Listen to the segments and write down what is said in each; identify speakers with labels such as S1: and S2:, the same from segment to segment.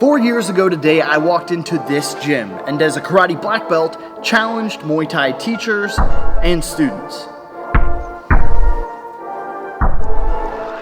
S1: 4 years ago today, I walked into this gym and as a karate black belt, challenged Muay Thai teachers and students.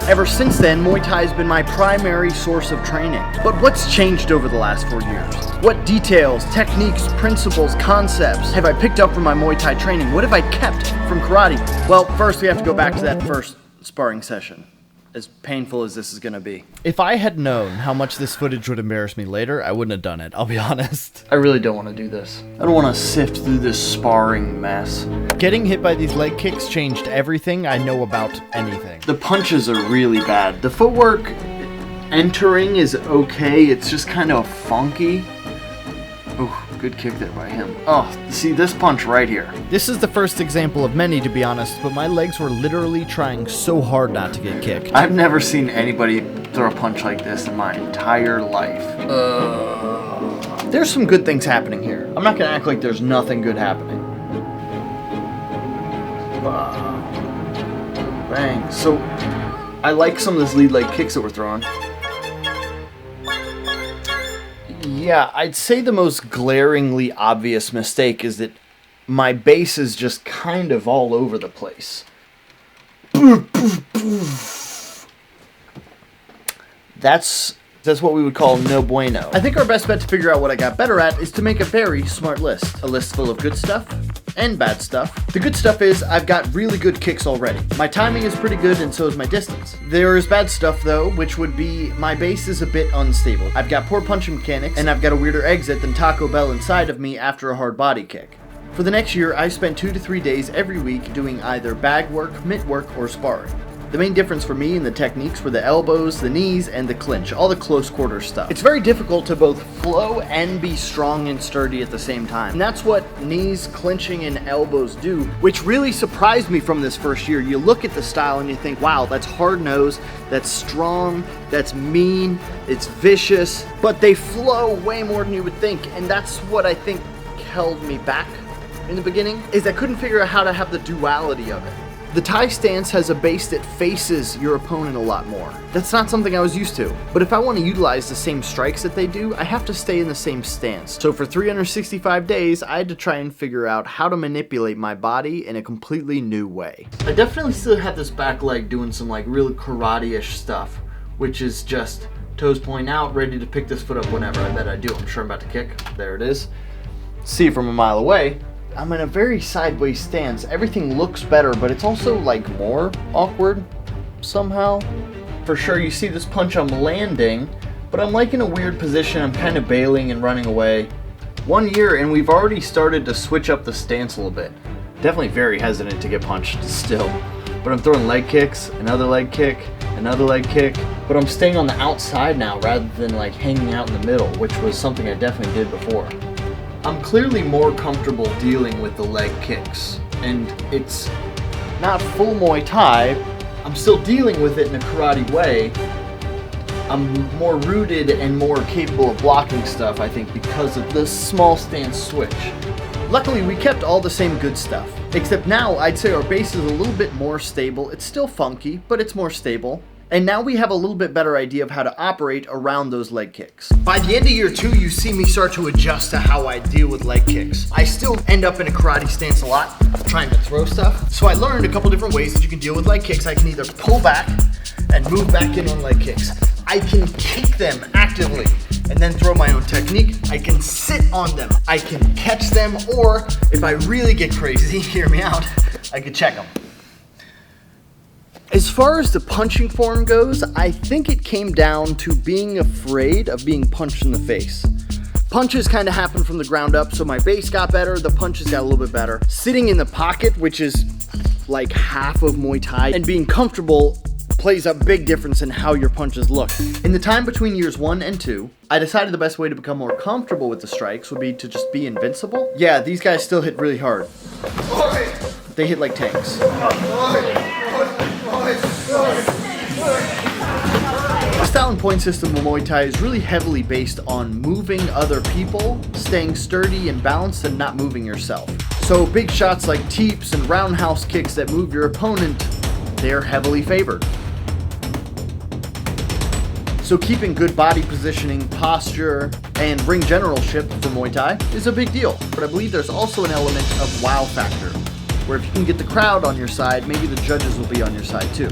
S1: Ever since then, Muay Thai has been my primary source of training. But what's changed over the last 4 years? What details, techniques, principles, concepts have I picked up from my Muay Thai training? What have I kept from karate? Well, first we have to go back to that first sparring session. As painful as this is going to be. If I had known how much this footage would embarrass me later, I wouldn't have done it, I'll be honest. I really don't want to do this. I don't want to sift through this sparring mess. Getting hit by these leg kicks changed everything I know about anything. The punches are really bad. The footwork entering is okay, it's just kind of funky. Oh, good kick there by him. Oh, see this punch right here. This is the first example of many, to be honest, but my legs were literally trying so hard not to get kicked. I've never seen anybody throw a punch like this in my entire life. There's some good things happening here. I'm not gonna act like there's nothing good happening. Bang. So, I like some of this lead leg kicks that we're throwing. Yeah, I'd say the most glaringly obvious mistake is that my base is just kind of all over the place. That's what we would call no bueno. I think our best bet to figure out what I got better at is to make a very smart list. A list full of good stuff and bad stuff. The good stuff is I've got really good kicks already. My timing is pretty good and so is my distance. There is bad stuff though, which would be my base is a bit unstable. I've got poor punching mechanics and I've got a weirder exit than Taco Bell inside of me after a hard body kick. For the next year, I spent 2 to 3 days every week doing either bag work, mitt work, or sparring. The main difference for me in the techniques were the elbows, the knees, and the clinch, all the close quarter stuff. It's very difficult to both flow and be strong and sturdy at the same time. And that's what knees, clinching, and elbows do, which really surprised me from this first year. You look at the style and you think, wow, that's hard nose, that's strong, that's mean, it's vicious, but they flow way more than you would think. And that's what I think held me back in the beginning, is I couldn't figure out how to have the duality of it. The Thai stance has a base that faces your opponent a lot more. That's not something I was used to. But if I want to utilize the same strikes that they do, I have to stay in the same stance. So for 365 days, I had to try and figure out how to manipulate my body in a completely new way. I definitely still have this back leg doing some like real karate-ish stuff, which is just toes pointing out, ready to pick this foot up whenever. I bet I do. I'm sure I'm about to kick. There it is. See it from a mile away. I'm in a very sideways stance. Everything looks better, but it's also like more awkward somehow. For sure, you see this punch I'm landing, but I'm like in a weird position. I'm kind of bailing and running away. 1 year and we've already started to switch up the stance a little bit. Definitely very hesitant to get punched still. But I'm throwing leg kicks, another leg kick, another leg kick. But I'm staying on the outside now rather than like hanging out in the middle, which was something I definitely did before. I'm clearly more comfortable dealing with the leg kicks, and it's not full Muay Thai. I'm still dealing with it in a karate way. I'm more rooted and more capable of blocking stuff, I think, because of the small stance switch. Luckily, we kept all the same good stuff, except now I'd say our base is a little bit more stable. It's still funky, but it's more stable. And now we have a little bit better idea of how to operate around those leg kicks. By the end of year 2, you see me start to adjust to how I deal with leg kicks. I still end up in a karate stance a lot, trying to throw stuff. So I learned a couple different ways that you can deal with leg kicks. I can either pull back and move back in on leg kicks. I can kick them actively and then throw my own technique. I can sit on them. I can catch them, or if I really get crazy, hear me out, I could check them. As far as the punching form goes, I think it came down to being afraid of being punched in the face. Punches kind of happen from the ground up, so my base got better, the punches got a little bit better. Sitting in the pocket, which is like half of Muay Thai, and being comfortable plays a big difference in how your punches look. In the time between years 1 and 2, I decided the best way to become more comfortable with the strikes would be to just be invincible. Yeah, these guys still hit really hard. They hit like tanks. The style and point system of Muay Thai is really heavily based on moving other people, staying sturdy and balanced, and not moving yourself. So big shots like teeps and roundhouse kicks that move your opponent, they're heavily favored. So keeping good body positioning, posture, and ring generalship for Muay Thai is a big deal. But I believe there's also an element of wow factor, where if you can get the crowd on your side, maybe the judges will be on your side too.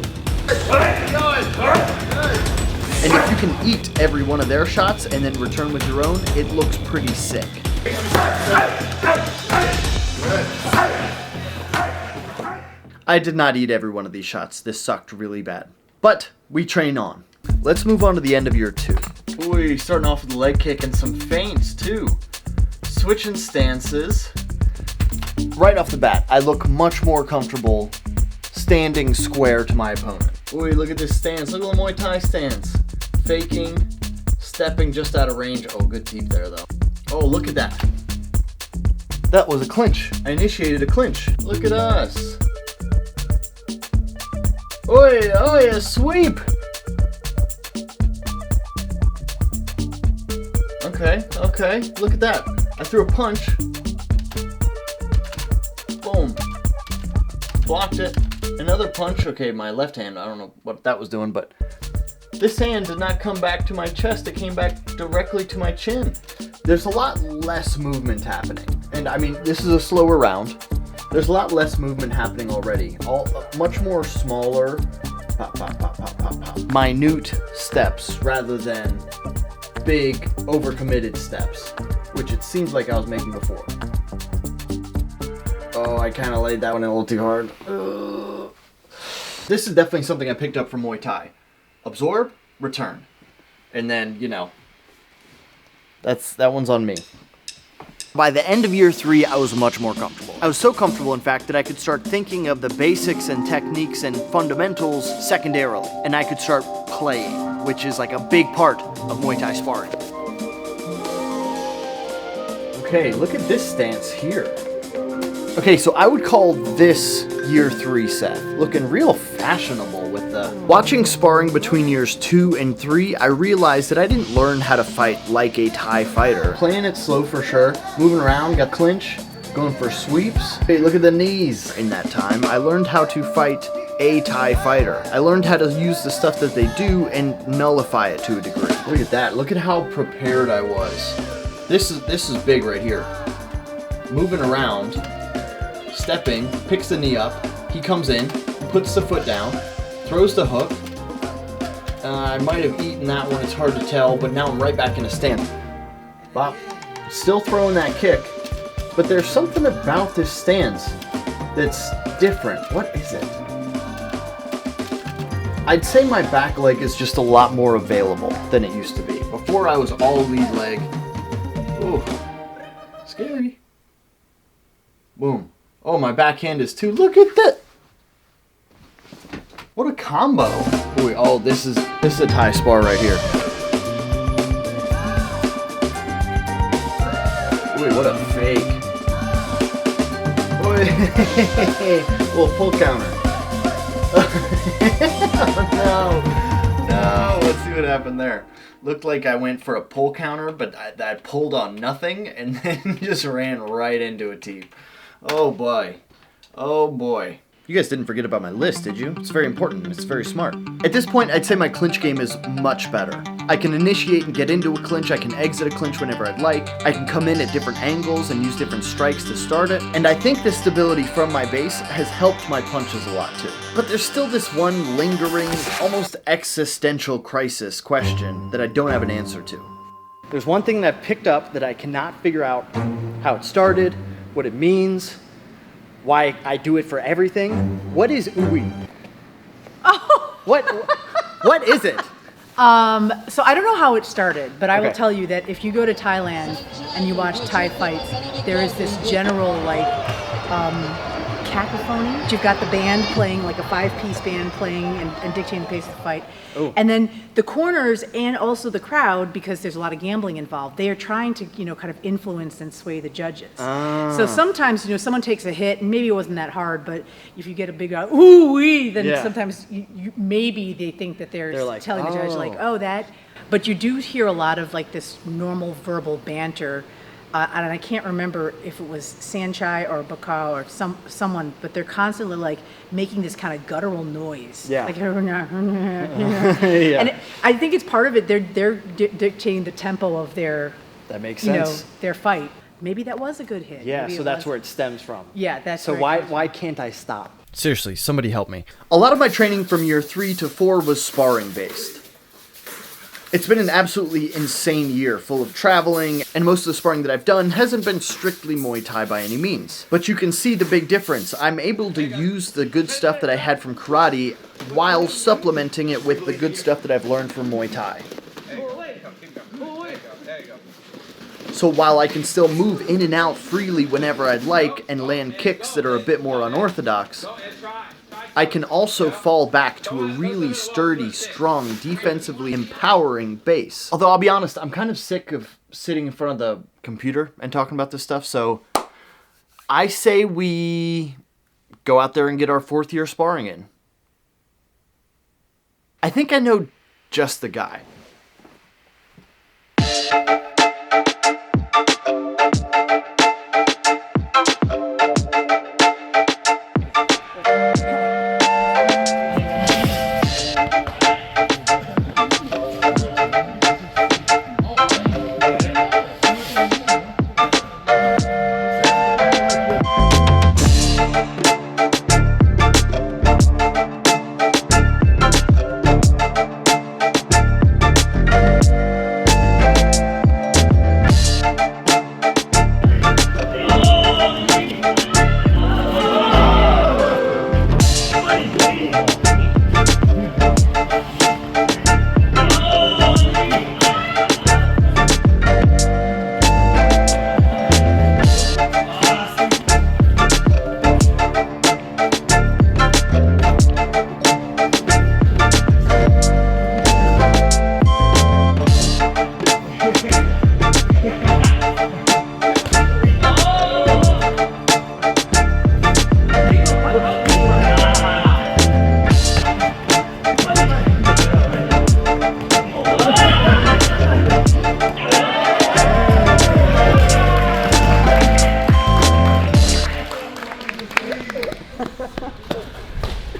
S1: And if you can eat every one of their shots and then return with your own, it looks pretty sick. I did not eat every one of these shots. This sucked really bad. But we train on. Let's move on to the end of year 2. Ooh, starting off with a leg kick and some feints too. Switching stances. Right off the bat, I look much more comfortable standing square to my opponent. Ooh, look at this stance. Look at the Muay Thai stance. Faking, stepping just out of range. Oh, good teep there though. Oh, look at that. That was a clinch. I initiated a clinch. Look at us. Oi, oh yeah, sweep. Okay, look at that. I threw a punch. Boom. Blocked it. Another punch. Okay, my left hand, I don't know what that was doing, but this hand did not come back to my chest. It came back directly to my chin. There's a lot less movement happening. And I mean, this is a slower round. There's a lot less movement happening already. Much more smaller, pop, pop, pop, pop, pop, pop, minute steps rather than big, overcommitted steps, which it seems like I was making before. Oh, I kind of laid that one in a little too hard. This is definitely something I picked up from Muay Thai. Absorb, return. And then, you know, that one's on me. By the end of year 3, I was much more comfortable. I was so comfortable, in fact, that I could start thinking of the basics and techniques and fundamentals secondarily. And I could start playing, which is like a big part of Muay Thai sparring. Okay, look at this stance here. Okay, so I would call this year 3 Seth. Looking real fashionable with the... Watching sparring between years 2 and 3, I realized that I didn't learn how to fight like a Thai fighter. Playing it slow for sure. Moving around, got clinch, going for sweeps. Hey, look at the knees. In that time, I learned how to fight a Thai fighter. I learned how to use the stuff that they do and nullify it to a degree. Look at that. Look at how prepared I was. This is big right here. Moving around, stepping, picks the knee up. He comes in, puts the foot down, throws the hook. I might have eaten that one. It's hard to tell, but now I'm right back in a stance. Bop. Still throwing that kick, but there's something about this stance that's different. What is it? I'd say my back leg is just a lot more available than it used to be. Before I was all lead leg. Ooh, scary. Boom. Oh, my backhand is too. Look at that. What a combo. Ooh, oh, this is a Thai spar right here. Ooh, what a fake. Ooh, little pull counter. No, let's see what happened there. Looked like I went for a pull counter, but I pulled on nothing and then just ran right into a teep. Oh boy. Oh boy. You guys didn't forget about my list, did you? It's very important and it's very smart. At this point, I'd say my clinch game is much better. I can initiate and get into a clinch, I can exit a clinch whenever I'd like, I can come in at different angles and use different strikes to start it, and I think this stability from my base has helped my punches a lot too. But there's still this one lingering, almost existential crisis question that I don't have an answer to. There's one thing that I've picked up that I cannot figure out how it started, what it means, why I do it for everything. What is Ui?
S2: Oh.
S1: What is it?
S2: So I don't know how it started, but I will
S1: Okay.
S2: tell you that if you go to Thailand and you watch Thai fights, there is this general cacophony. You've got the band playing, like a 5-piece band playing and dictating the pace of the fight.
S1: Oh.
S2: And then the corners and also the crowd, because there's a lot of gambling involved, they are trying to, kind of influence and sway the judges. So sometimes, someone takes a hit, and maybe it wasn't that hard, but if you get a big ooh-wee, then
S1: Yeah.
S2: sometimes maybe they think that they're
S1: like,
S2: telling the judge, like, oh, that. But you do hear a lot of, like, this normal verbal banter and I can't remember if it was Sanchai or Baka or someone, but they're constantly like making this kind of guttural noise.
S1: Yeah.
S2: Like,
S1: Yeah.
S2: And I think it's part of it. They're dictating the tempo of their,
S1: That makes sense.
S2: their fight. Maybe that was a good hit.
S1: Yeah,
S2: Maybe
S1: so that's where it stems from.
S2: Yeah, that's
S1: so
S2: where it comes
S1: why
S2: from.
S1: can't I stop? Seriously, somebody help me. A lot of my training from year 3 to 4 was sparring based. It's been an absolutely insane year, full of traveling, and most of the sparring that I've done hasn't been strictly Muay Thai by any means. But you can see the big difference. I'm able to use the good stuff that I had from karate while supplementing it with the good stuff that I've learned from Muay Thai. So while I can still move in and out freely whenever I'd like and land kicks that are a bit more unorthodox, I can also fall back to a really sturdy, strong, defensively empowering base. Although I'll be honest, I'm kind of sick of sitting in front of the computer and talking about this stuff, so I say we go out there and get our 4th year sparring in. I think I know just the guy.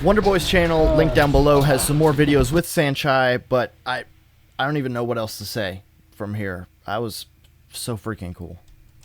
S1: Wonderboy's channel, link down below, has some more videos with Sanchai, but I don't even know what else to say from here. I was so freaking cool.